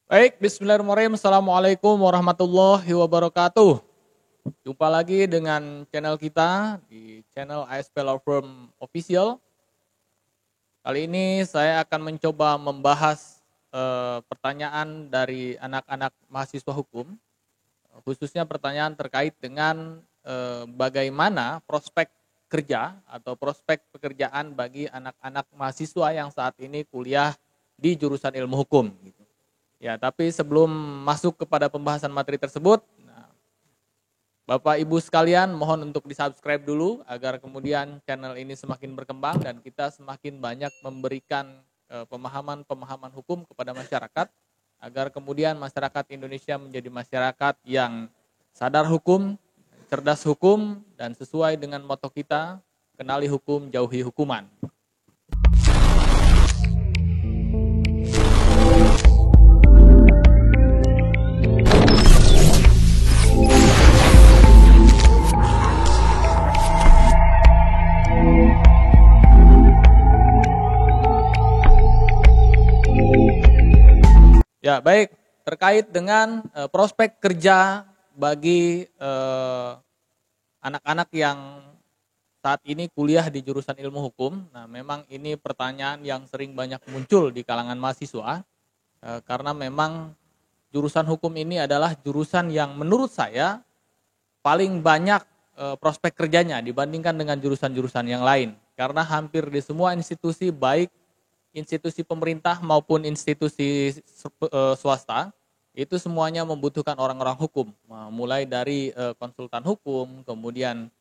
Baik, bismillahirrahmanirrahim. Assalamualaikum warahmatullahi wabarakatuh. Jumpa lagi dengan channel kita di channel ASP Law Firm Official. Kali ini saya akan mencoba membahas pertanyaan dari anak-anak mahasiswa hukum, khususnya pertanyaan terkait dengan bagaimana prospek kerja atau prospek pekerjaan bagi anak-anak mahasiswa yang saat ini kuliah di jurusan ilmu hukum. Ya, tapi sebelum masuk kepada pembahasan materi tersebut, Bapak Ibu sekalian mohon untuk di-subscribe dulu agar kemudian channel ini semakin berkembang dan kita semakin banyak memberikan pemahaman-pemahaman hukum kepada masyarakat agar kemudian masyarakat Indonesia menjadi masyarakat yang sadar hukum, cerdas hukum, dan sesuai dengan moto kita, kenali hukum, jauhi hukuman. Ya, baik, terkait dengan prospek kerja bagi anak-anak yang saat ini kuliah di jurusan ilmu hukum. Nah, memang ini pertanyaan yang sering banyak muncul di kalangan mahasiswa karena memang jurusan hukum ini adalah jurusan yang menurut saya paling banyak prospek kerjanya dibandingkan dengan jurusan-jurusan yang lain. Karena hampir di semua institusi, baik institusi pemerintah maupun institusi swasta, itu semuanya membutuhkan orang-orang hukum, mulai dari konsultan hukum, kemudian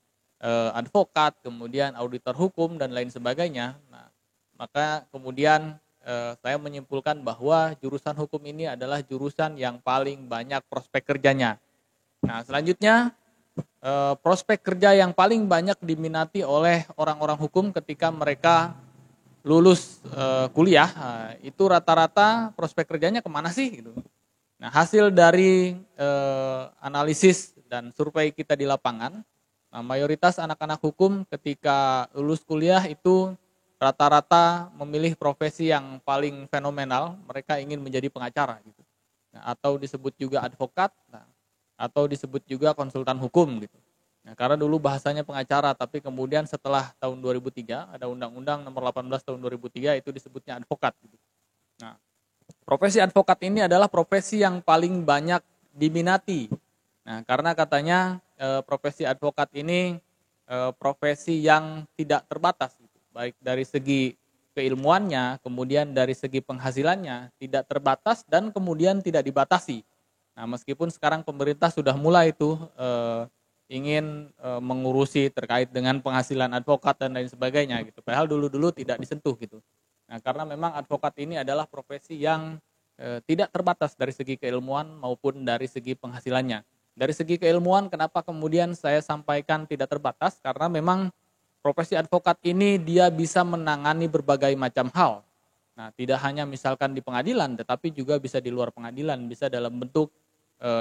advokat, kemudian auditor hukum dan lain sebagainya. Nah, maka kemudian saya menyimpulkan bahwa jurusan hukum ini adalah jurusan yang paling banyak prospek kerjanya. Nah, selanjutnya prospek kerja yang paling banyak diminati oleh orang-orang hukum ketika mereka lulus kuliah, itu rata-rata prospek kerjanya kemana sih gitu. Nah, hasil dari analisis dan survei kita di lapangan, mayoritas anak-anak hukum ketika lulus kuliah itu rata-rata memilih profesi yang paling fenomenal, mereka ingin menjadi pengacara gitu. Nah, atau disebut juga advokat, atau disebut juga konsultan hukum gitu. Nah, karena dulu bahasanya pengacara, tapi kemudian setelah tahun 2003 ada Undang-Undang Nomor 18 tahun 2003 itu disebutnya advokat. Nah, profesi advokat ini adalah profesi yang paling banyak diminati. Nah, karena katanya profesi advokat ini profesi yang tidak terbatas, baik dari segi keilmuannya, kemudian dari segi penghasilannya tidak terbatas dan kemudian tidak dibatasi. Nah, meskipun sekarang pemerintah sudah mulai itu ingin mengurusi terkait dengan penghasilan advokat dan lain sebagainya gitu. Padahal dulu-dulu tidak disentuh gitu. Nah, karena memang advokat ini adalah profesi yang tidak terbatas dari segi keilmuan maupun dari segi penghasilannya. Dari segi keilmuan, kenapa kemudian saya sampaikan tidak terbatas? Karena memang profesi advokat ini dia bisa menangani berbagai macam hal. Nah, tidak hanya misalkan di pengadilan, tetapi juga bisa di luar pengadilan, bisa dalam bentuk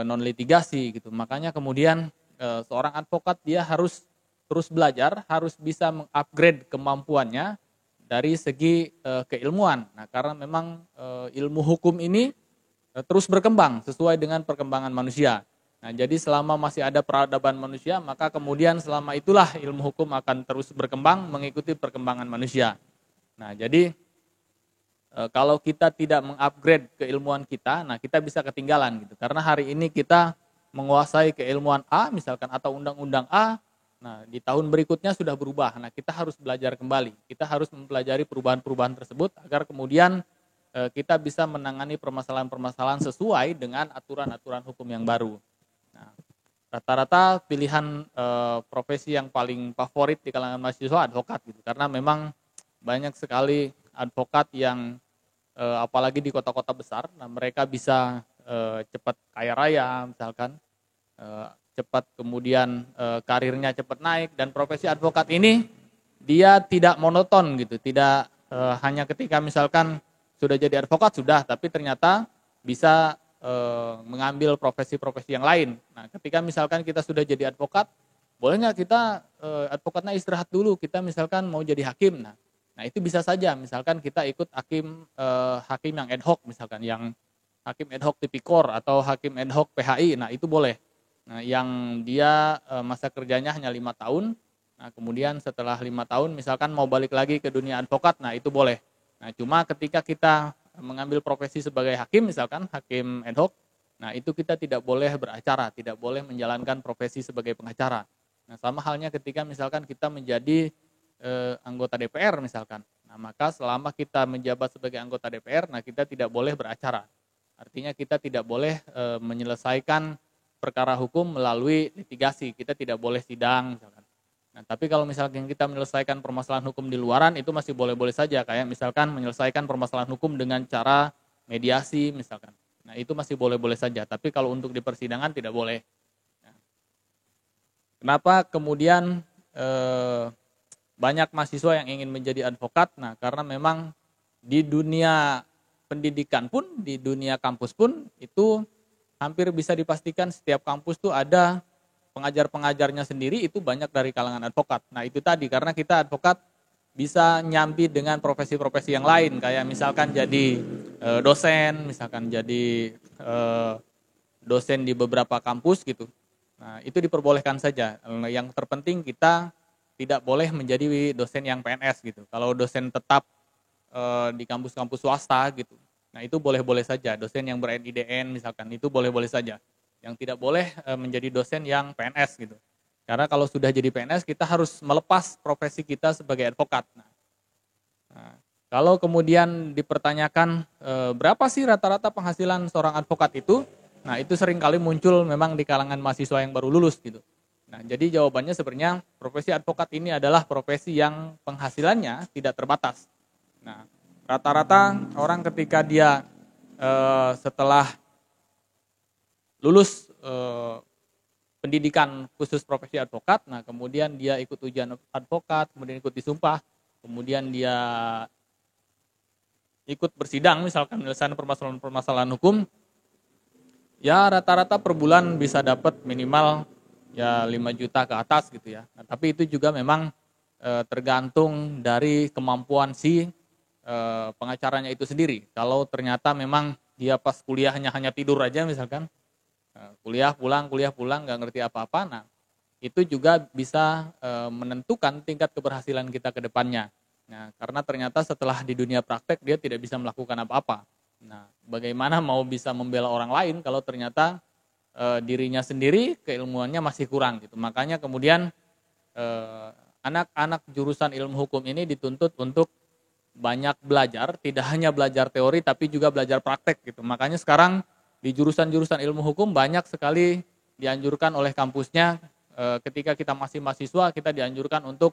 non litigasi gitu. Makanya kemudian seorang advokat dia harus terus belajar, harus bisa mengupgrade kemampuannya dari segi keilmuan. Nah, karena memang ilmu hukum ini terus berkembang sesuai dengan perkembangan manusia. Nah, jadi selama masih ada peradaban manusia, maka kemudian selama itulah ilmu hukum akan terus berkembang mengikuti perkembangan manusia. Nah, jadi kalau kita tidak mengupgrade keilmuan kita, nah kita bisa ketinggalan gitu. Karena hari ini kita menguasai keilmuan A misalkan atau undang-undang A, nah di tahun berikutnya sudah berubah. Nah, kita harus belajar kembali. Kita harus mempelajari perubahan-perubahan tersebut agar kemudian kita bisa menangani permasalahan-permasalahan sesuai dengan aturan-aturan hukum yang baru. Nah, rata-rata pilihan profesi yang paling favorit di kalangan mahasiswa advokat gitu. Karena memang banyak sekali advokat yang apalagi di kota-kota besar, nah mereka bisa cepat kaya raya misalkan, cepat kemudian karirnya cepat naik, dan profesi advokat ini dia tidak monoton gitu, tidak hanya ketika misalkan sudah jadi advokat sudah, tapi ternyata bisa mengambil profesi-profesi yang lain. Nah, ketika misalkan kita sudah jadi advokat, boleh nggak kita advokatnya istirahat dulu, kita misalkan mau jadi hakim. Nah itu bisa saja misalkan kita ikut hakim yang ad hoc misalkan, yang hakim ad hoc tipikor atau hakim ad hoc PHI, nah itu boleh. Nah, yang dia masa kerjanya hanya 5 tahun, nah kemudian setelah 5 tahun misalkan mau balik lagi ke dunia advokat, nah itu boleh. Nah, cuma ketika kita mengambil profesi sebagai hakim, misalkan hakim ad hoc, nah itu kita tidak boleh beracara, tidak boleh menjalankan profesi sebagai pengacara. Nah, sama halnya ketika misalkan kita menjadi anggota DPR misalkan. Nah, maka selama kita menjabat sebagai anggota DPR, nah kita tidak boleh beracara. Artinya kita tidak boleh menyelesaikan perkara hukum melalui litigasi, kita tidak boleh sidang misalkan. Nah, tapi kalau misalkan kita menyelesaikan permasalahan hukum di luaran, itu masih boleh-boleh saja, kayak misalkan menyelesaikan permasalahan hukum dengan cara mediasi misalkan. Nah, itu masih boleh-boleh saja, tapi kalau untuk di persidangan tidak boleh. Nah, kenapa kemudian banyak mahasiswa yang ingin menjadi advokat? Nah, karena memang di dunia pendidikan pun, di dunia kampus pun, itu hampir bisa dipastikan setiap kampus tuh ada pengajar-pengajarnya sendiri, itu banyak dari kalangan advokat. Nah, itu tadi, karena kita advokat bisa nyambi dengan profesi-profesi yang lain, kayak misalkan jadi dosen, misalkan jadi dosen di beberapa kampus gitu. Nah, itu diperbolehkan saja. Yang terpenting kita tidak boleh menjadi dosen yang PNS gitu. Kalau dosen tetap di kampus-kampus swasta gitu, nah itu boleh-boleh saja. Dosen yang ber-NIDN misalkan, itu boleh-boleh saja. Yang tidak boleh menjadi dosen yang PNS gitu. Karena kalau sudah jadi PNS, kita harus melepas profesi kita sebagai advokat. Nah, kalau kemudian dipertanyakan berapa sih rata-rata penghasilan seorang advokat itu, nah itu sering kali muncul memang di kalangan mahasiswa yang baru lulus gitu. Nah, jadi jawabannya sebenarnya profesi advokat ini adalah profesi yang penghasilannya tidak terbatas. Nah, rata-rata orang ketika dia setelah lulus pendidikan khusus profesi advokat, nah kemudian dia ikut ujian advokat, kemudian ikut disumpah, kemudian dia ikut bersidang misalkan menyelesaikan permasalahan hukum, ya rata-rata per bulan bisa dapat minimal ya 5 juta ke atas gitu ya. Nah, tapi itu juga memang tergantung dari kemampuan si pengacaranya itu sendiri. Kalau ternyata memang dia pas kuliahnya hanya tidur aja misalkan, kuliah pulang nggak ngerti apa-apa, nah itu juga bisa menentukan tingkat keberhasilan kita ke depannya. Nah, karena ternyata setelah di dunia praktek dia tidak bisa melakukan apa-apa. Nah, bagaimana mau bisa membela orang lain kalau ternyata dirinya sendiri keilmuannya masih kurang gitu. Makanya kemudian anak-anak jurusan ilmu hukum ini dituntut untuk banyak belajar, tidak hanya belajar teori tapi juga belajar praktek gitu. Makanya sekarang di jurusan-jurusan ilmu hukum banyak sekali dianjurkan oleh kampusnya ketika kita masih mahasiswa, kita dianjurkan untuk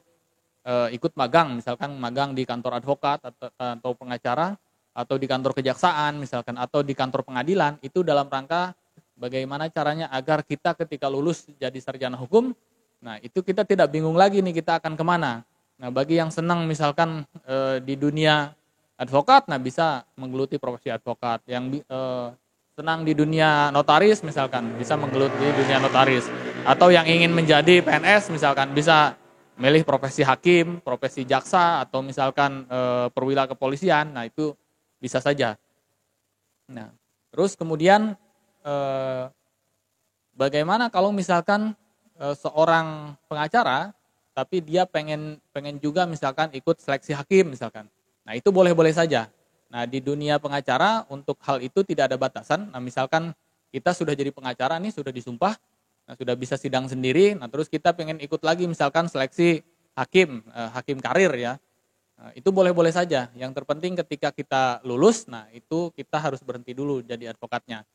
ikut magang, misalkan magang di kantor advokat atau pengacara, atau di kantor kejaksaan misalkan, atau di kantor pengadilan, itu dalam rangka bagaimana caranya agar kita ketika lulus jadi sarjana hukum, nah itu kita tidak bingung lagi nih kita akan kemana. Nah, bagi yang senang misalkan di dunia advokat, nah bisa menggeluti profesi advokat. Yang senang di dunia notaris misalkan, bisa menggeluti dunia notaris. Atau yang ingin menjadi PNS misalkan, bisa milih profesi hakim, profesi jaksa, atau misalkan perwira kepolisian, nah itu bisa saja. Nah, terus kemudian bagaimana kalau misalkan seorang pengacara tapi dia pengen juga misalkan ikut seleksi hakim misalkan. Nah, itu boleh-boleh saja. Nah, di dunia pengacara untuk hal itu tidak ada batasan. Nah, misalkan kita sudah jadi pengacara nih, sudah disumpah, nah sudah bisa sidang sendiri, nah terus kita pengen ikut lagi misalkan seleksi hakim, hakim karir ya. Nah, itu boleh-boleh saja. Yang terpenting ketika kita lulus, nah itu kita harus berhenti dulu jadi advokatnya.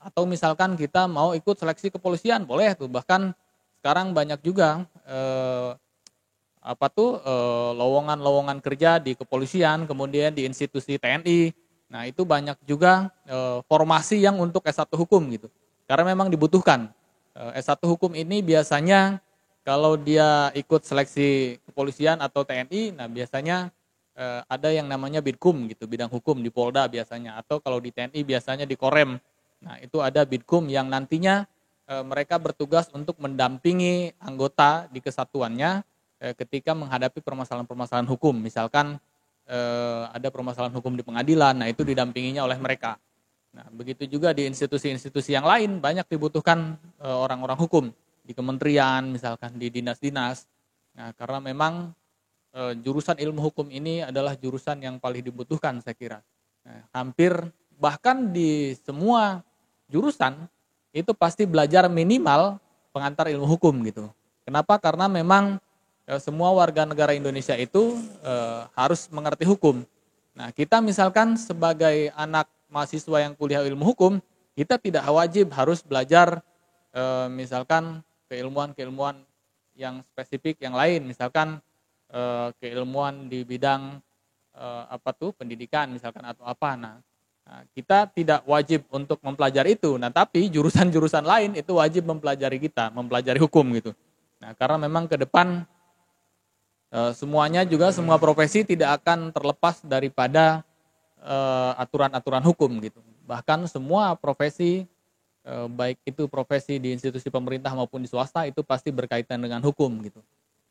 Atau misalkan kita mau ikut seleksi kepolisian, boleh tuh. Bahkan sekarang banyak juga lowongan-lowongan kerja di kepolisian, kemudian di institusi TNI. Nah, itu banyak juga formasi yang untuk S1 hukum gitu. Karena memang dibutuhkan. S1 hukum ini biasanya kalau dia ikut seleksi kepolisian atau TNI, nah biasanya ada yang namanya Bidkum gitu, bidang hukum di Polda biasanya, atau kalau di TNI biasanya di Korem. Nah, itu ada Bidkum yang nantinya mereka bertugas untuk mendampingi anggota di kesatuannya ketika menghadapi permasalahan-permasalahan hukum. Misalkan ada permasalahan hukum di pengadilan, nah itu didampinginya oleh mereka. Nah, begitu juga di institusi-institusi yang lain banyak dibutuhkan orang-orang hukum di kementerian misalkan di dinas-dinas. Nah, karena memang jurusan ilmu hukum ini adalah jurusan yang paling dibutuhkan saya kira. Nah, hampir bahkan di semua jurusan itu pasti belajar minimal pengantar ilmu hukum gitu. Kenapa? Karena memang semua warga negara Indonesia itu harus mengerti hukum. Nah, kita misalkan sebagai anak mahasiswa yang kuliah ilmu hukum, kita tidak wajib harus belajar misalkan keilmuan-keilmuan yang spesifik yang lain, misalkan keilmuan di bidang pendidikan misalkan atau apa. Nah, kita tidak wajib untuk mempelajari itu. Nah, tapi jurusan-jurusan lain itu wajib mempelajari hukum gitu. Nah, karena memang ke depan semuanya juga semua profesi tidak akan terlepas daripada aturan-aturan hukum gitu. Bahkan semua profesi baik itu profesi di institusi pemerintah maupun di swasta itu pasti berkaitan dengan hukum gitu.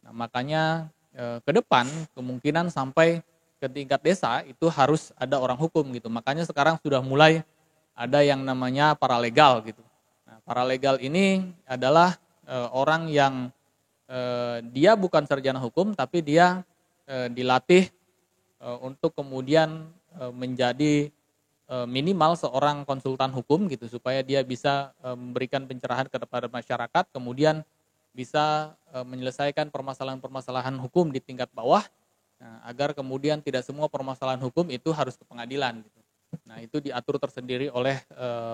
Nah, makanya ke depan kemungkinan sampai ke tingkat desa itu harus ada orang hukum gitu. Makanya sekarang sudah mulai ada yang namanya paralegal gitu. Nah, paralegal ini adalah orang yang dia bukan sarjana hukum tapi dia dilatih untuk kemudian menjadi minimal seorang konsultan hukum gitu supaya dia bisa memberikan pencerahan kepada masyarakat, kemudian bisa menyelesaikan permasalahan-permasalahan hukum di tingkat bawah, nah, agar kemudian tidak semua permasalahan hukum itu harus ke pengadilan gitu. Nah, itu diatur tersendiri oleh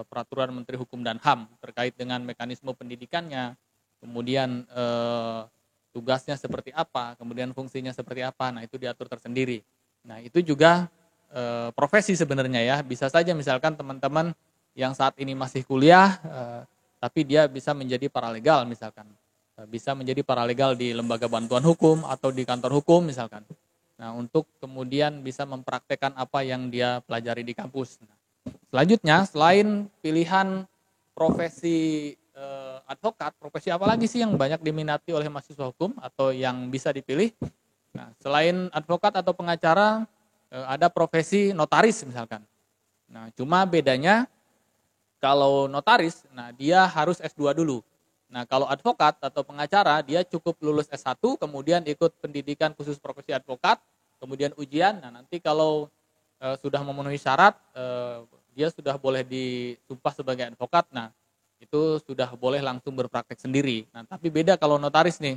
peraturan Menteri Hukum dan HAM terkait dengan mekanisme pendidikannya, kemudian tugasnya seperti apa, kemudian fungsinya seperti apa. Nah, itu diatur tersendiri. Nah, itu juga profesi sebenarnya ya. Bisa saja misalkan teman-teman yang saat ini masih kuliah tapi dia bisa menjadi paralegal misalkan. Bisa menjadi paralegal di lembaga bantuan hukum atau di kantor hukum misalkan. Nah, untuk kemudian bisa mempraktekkan apa yang dia pelajari di kampus. Nah, selanjutnya, selain pilihan profesi advokat, profesi apa lagi sih yang banyak diminati oleh mahasiswa hukum atau yang bisa dipilih? Nah, selain advokat atau pengacara, ada profesi notaris misalkan. Nah, cuma bedanya kalau notaris, nah dia harus S2 dulu. Nah, kalau advokat atau pengacara, dia cukup lulus S1, kemudian ikut pendidikan khusus profesi advokat, kemudian ujian. Nah, nanti kalau sudah memenuhi syarat, dia sudah boleh disumpah sebagai advokat. Nah, itu sudah boleh langsung berpraktek sendiri. Nah, tapi beda kalau notaris nih.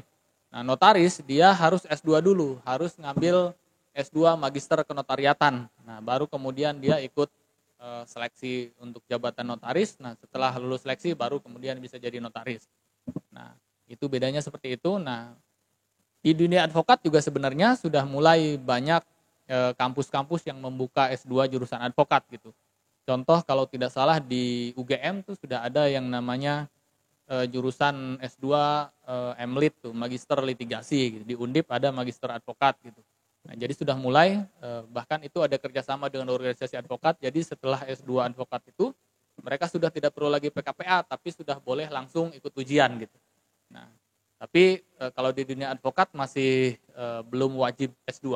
Nah, notaris dia harus S2 dulu, harus ngambil S2 Magister Kenotariatan. Nah, baru kemudian dia ikut seleksi untuk jabatan notaris. Nah, setelah lulus seleksi baru kemudian bisa jadi notaris. Nah, itu bedanya seperti itu. Nah, di dunia advokat juga sebenarnya sudah mulai banyak kampus-kampus yang membuka S2 jurusan advokat gitu. Contoh kalau tidak salah di UGM tuh sudah ada yang namanya jurusan S2 MLit tuh, Magister Litigasi gitu. Di Undip ada Magister Advokat gitu. Nah, jadi sudah mulai bahkan itu ada kerjasama dengan organisasi advokat. Jadi setelah S2 advokat itu mereka sudah tidak perlu lagi PKPA tapi sudah boleh langsung ikut ujian gitu. Nah, tapi kalau di dunia advokat masih belum wajib S2.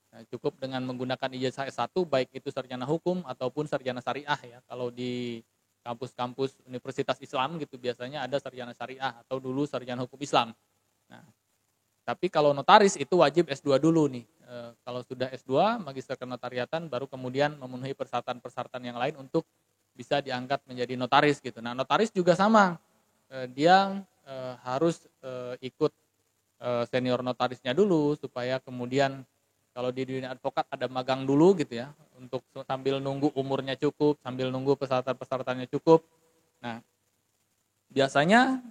Nah, cukup dengan menggunakan ijazah S1 baik itu sarjana hukum ataupun sarjana syariah ya. Kalau di kampus-kampus Universitas Islam gitu biasanya ada sarjana syariah atau dulu sarjana hukum Islam. Nah, tapi kalau notaris itu wajib S2 dulu nih. Kalau sudah S2 Magister Kenotariatan baru kemudian memenuhi persyaratan-persyaratan yang lain untuk bisa diangkat menjadi notaris gitu. Nah, notaris juga sama. Dia harus ikut senior notarisnya dulu supaya kemudian kalau di dunia advokat ada magang dulu gitu ya, untuk sambil nunggu umurnya cukup, sambil nunggu persyaratan-persyaratannya cukup. Nah, biasanya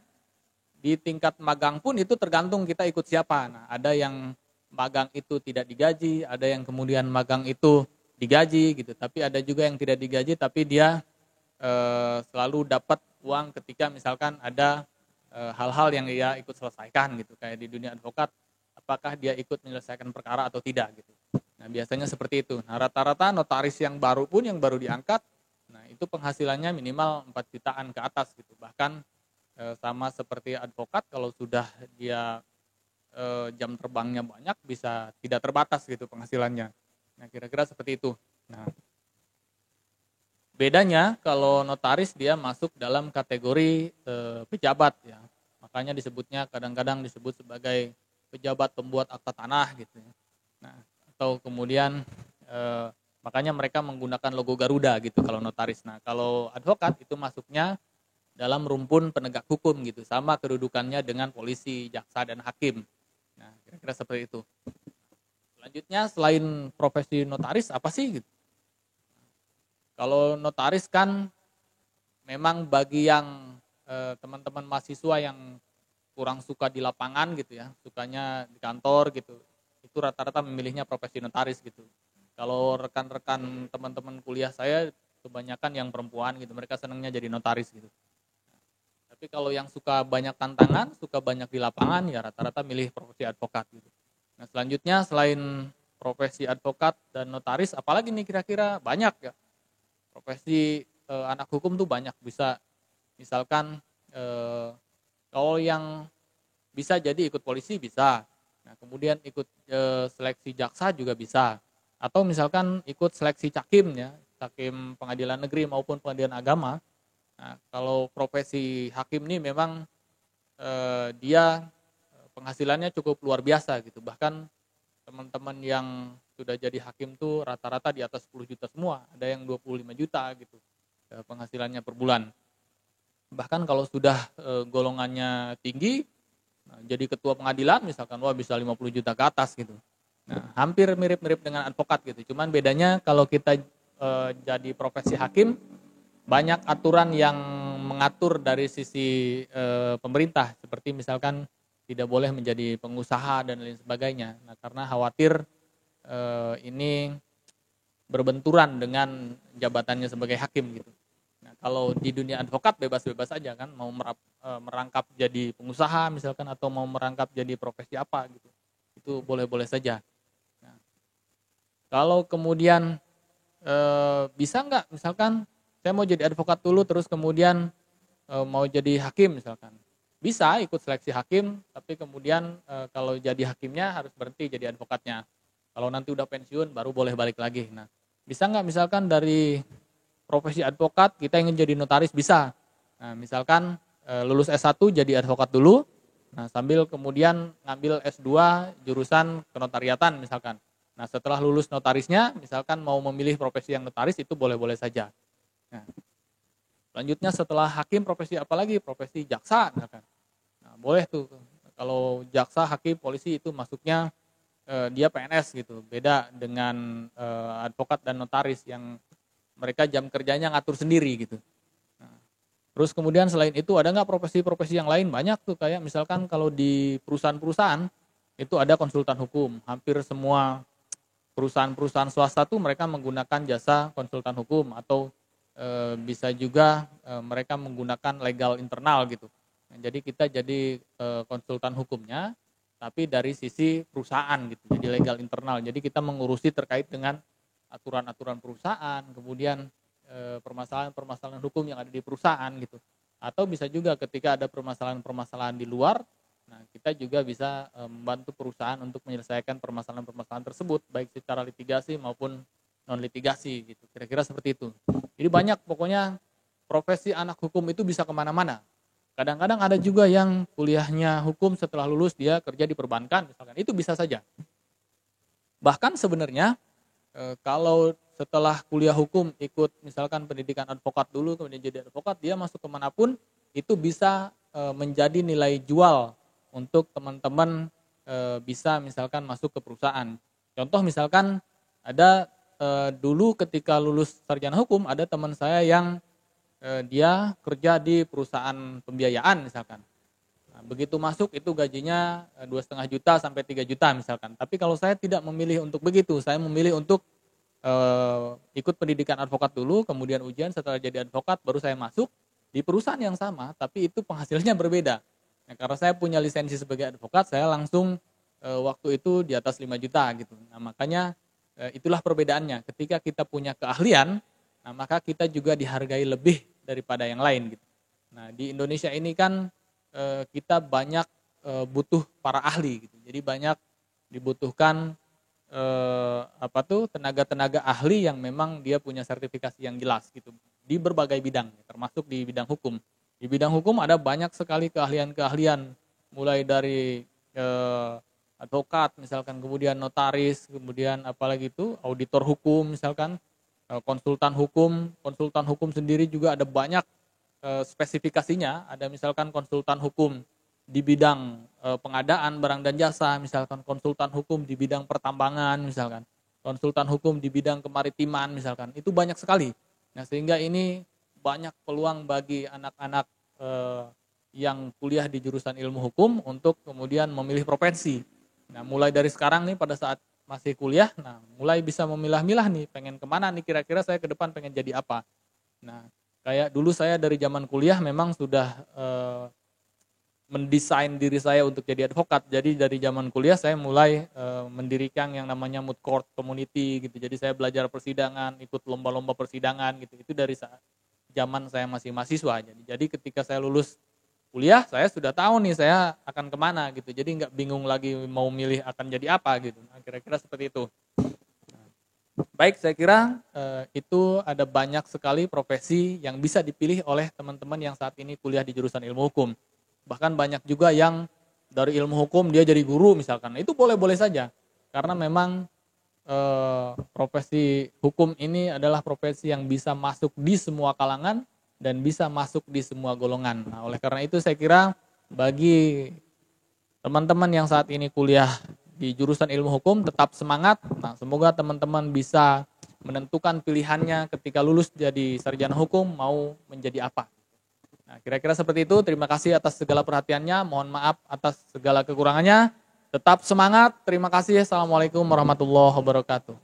di tingkat magang pun itu tergantung kita ikut siapa. Nah, ada yang magang itu tidak digaji, ada yang kemudian magang itu digaji gitu. Tapi ada juga yang tidak digaji tapi dia selalu dapat uang ketika misalkan ada hal-hal yang dia ikut selesaikan gitu. Kayak di dunia advokat, apakah dia ikut menyelesaikan perkara atau tidak gitu. Nah, biasanya seperti itu. Nah, rata-rata notaris yang baru pun yang baru diangkat, nah itu penghasilannya minimal 4 jutaan ke atas gitu. Bahkan sama seperti advokat kalau sudah dia jam terbangnya banyak bisa tidak terbatas gitu penghasilannya. Nah, kira-kira seperti itu. Nah, Bedanya kalau notaris dia masuk dalam kategori pejabat ya. Makanya disebutnya kadang-kadang disebut sebagai pejabat pembuat akta tanah gitu ya. Nah, atau kemudian makanya mereka menggunakan logo Garuda gitu kalau notaris. Nah, kalau advokat itu masuknya dalam rumpun penegak hukum gitu, sama kedudukannya dengan polisi, jaksa dan hakim. Nah, kira-kira seperti itu. Selanjutnya selain profesi notaris apa sih gitu? Kalau notaris kan memang bagi yang teman-teman mahasiswa yang kurang suka di lapangan gitu ya, sukanya di kantor gitu, itu rata-rata memilihnya profesi notaris gitu. Kalau rekan-rekan teman-teman kuliah saya kebanyakan yang perempuan gitu, mereka senangnya jadi notaris gitu. Tapi kalau yang suka banyak tantangan, suka banyak di lapangan, ya rata-rata milih profesi advokat gitu. Nah, selanjutnya selain profesi advokat dan notaris, apalagi nih kira-kira? Banyak ya. Profesi anak hukum tuh banyak, bisa misalkan kalau yang bisa jadi ikut polisi bisa. Nah, kemudian ikut seleksi jaksa juga bisa. Atau misalkan ikut seleksi cakim ya, cakim pengadilan negeri maupun pengadilan agama. Nah, kalau profesi hakim ini memang dia penghasilannya cukup luar biasa gitu. Bahkan teman-teman yang sudah jadi hakim tuh rata-rata di atas 10 juta semua, ada yang 25 juta gitu penghasilannya per bulan. Bahkan kalau sudah golongannya tinggi, nah, jadi ketua pengadilan misalkan, wah bisa 50 juta ke atas gitu. Nah, hampir mirip-mirip dengan advokat gitu. Cuman bedanya kalau kita jadi profesi hakim, banyak aturan yang mengatur dari sisi pemerintah, seperti misalkan tidak boleh menjadi pengusaha dan lain sebagainya. Nah, karena khawatir ini berbenturan dengan jabatannya sebagai hakim gitu. Nah, kalau di dunia advokat bebas-bebas aja kan, mau merangkap jadi pengusaha misalkan atau mau merangkap jadi profesi apa gitu. Itu boleh-boleh saja. Nah, kalau kemudian bisa nggak misalkan saya mau jadi advokat dulu terus kemudian mau jadi hakim misalkan. Bisa ikut seleksi hakim, tapi kemudian kalau jadi hakimnya harus berhenti jadi advokatnya. Kalau nanti udah pensiun baru boleh balik lagi. Nah, bisa nggak misalkan dari profesi advokat kita ingin jadi notaris? Bisa. Nah, misalkan lulus S1 jadi advokat dulu, nah sambil kemudian ngambil S2 jurusan kenotariatan misalkan. Nah, setelah lulus notarisnya, misalkan mau memilih profesi yang notaris itu boleh-boleh saja. Nah, selanjutnya setelah hakim profesi apa lagi? Profesi jaksa misalkan. Nah, boleh tuh. Kalau jaksa, hakim, polisi itu masuknya dia PNS gitu. Beda dengan advokat dan notaris yang mereka jam kerjanya ngatur sendiri gitu. Nah, terus kemudian selain itu ada nggak profesi-profesi yang lain? Banyak tuh, kayak misalkan kalau di perusahaan-perusahaan itu ada konsultan hukum. Hampir semua perusahaan-perusahaan swasta tuh mereka menggunakan jasa konsultan hukum, atau bisa juga mereka menggunakan legal internal gitu. Nah, jadi kita jadi konsultan hukumnya, tapi dari sisi perusahaan gitu, jadi legal internal. Jadi kita mengurusi terkait dengan aturan-aturan perusahaan, kemudian permasalahan-permasalahan hukum yang ada di perusahaan gitu. Atau bisa juga ketika ada permasalahan-permasalahan di luar, nah kita juga bisa membantu perusahaan untuk menyelesaikan permasalahan-permasalahan tersebut, baik secara litigasi maupun non litigasi gitu. Kira-kira seperti itu. Jadi banyak pokoknya profesi anak hukum itu bisa kemana-mana. Kadang-kadang ada juga yang kuliahnya hukum setelah lulus dia kerja di perbankan misalkan, itu bisa saja. Bahkan sebenarnya kalau setelah kuliah hukum ikut misalkan pendidikan advokat dulu kemudian jadi advokat, dia masuk kemanapun itu bisa menjadi nilai jual untuk teman-teman bisa misalkan masuk ke perusahaan. Contoh misalkan ada dulu ketika lulus sarjana hukum ada teman saya yang dia kerja di perusahaan pembiayaan misalkan. Nah, begitu masuk itu gajinya 2,5 juta sampai 3 juta misalkan. Tapi kalau saya tidak memilih untuk begitu, saya memilih untuk ikut pendidikan advokat dulu, kemudian ujian, setelah jadi advokat baru saya masuk di perusahaan yang sama, tapi itu penghasilannya berbeda. Nah, karena saya punya lisensi sebagai advokat, saya langsung waktu itu di atas 5 juta gitu. Nah, makanya itulah perbedaannya. Ketika kita punya keahlian, nah maka kita juga dihargai lebih daripada yang lain gitu. Nah, di Indonesia ini kan kita banyak butuh para ahli gitu. Jadi banyak dibutuhkan tenaga-tenaga ahli yang memang dia punya sertifikasi yang jelas gitu. di berbagai bidang, termasuk di bidang hukum. Di bidang hukum ada banyak sekali keahlian-keahlian, mulai dari advokat misalkan, kemudian notaris, kemudian apalagi itu auditor hukum misalkan, konsultan hukum sendiri juga ada banyak spesifikasinya. Ada misalkan konsultan hukum di bidang pengadaan barang dan jasa, misalkan konsultan hukum di bidang pertambangan misalkan, konsultan hukum di bidang kemaritiman misalkan, itu banyak sekali. Nah, sehingga ini banyak peluang bagi anak-anak yang kuliah di jurusan ilmu hukum untuk kemudian memilih profesi. Nah, mulai dari sekarang nih pada saat masih kuliah, nah mulai bisa memilah-milah nih, pengen kemana nih kira-kira saya ke depan pengen jadi apa. Nah, kayak dulu saya dari zaman kuliah memang sudah mendesain diri saya untuk jadi advokat. Jadi dari zaman kuliah saya mulai mendirikan yang namanya moot court community gitu. Jadi saya belajar persidangan, ikut lomba-lomba persidangan gitu. Itu dari saat zaman saya masih mahasiswa. Jadi ketika saya lulus kuliah, saya sudah tahu nih saya akan kemana gitu. Jadi nggak bingung lagi mau milih akan jadi apa gitu. Nah, kira-kira seperti itu. Baik, saya kira itu ada banyak sekali profesi yang bisa dipilih oleh teman-teman yang saat ini kuliah di jurusan ilmu hukum. Bahkan banyak juga yang dari ilmu hukum dia jadi guru misalkan. Itu boleh-boleh saja. Karena memang profesi hukum ini adalah profesi yang bisa masuk di semua kalangan dan bisa masuk di semua golongan. Nah, oleh karena itu saya kira bagi teman-teman yang saat ini kuliah di jurusan ilmu hukum tetap semangat. Nah, semoga teman-teman bisa menentukan pilihannya ketika lulus jadi sarjana hukum mau menjadi apa. Nah, kira-kira seperti itu. Terima kasih atas segala perhatiannya. Mohon maaf atas segala kekurangannya. Tetap semangat. Terima kasih. Assalamualaikum warahmatullahi wabarakatuh.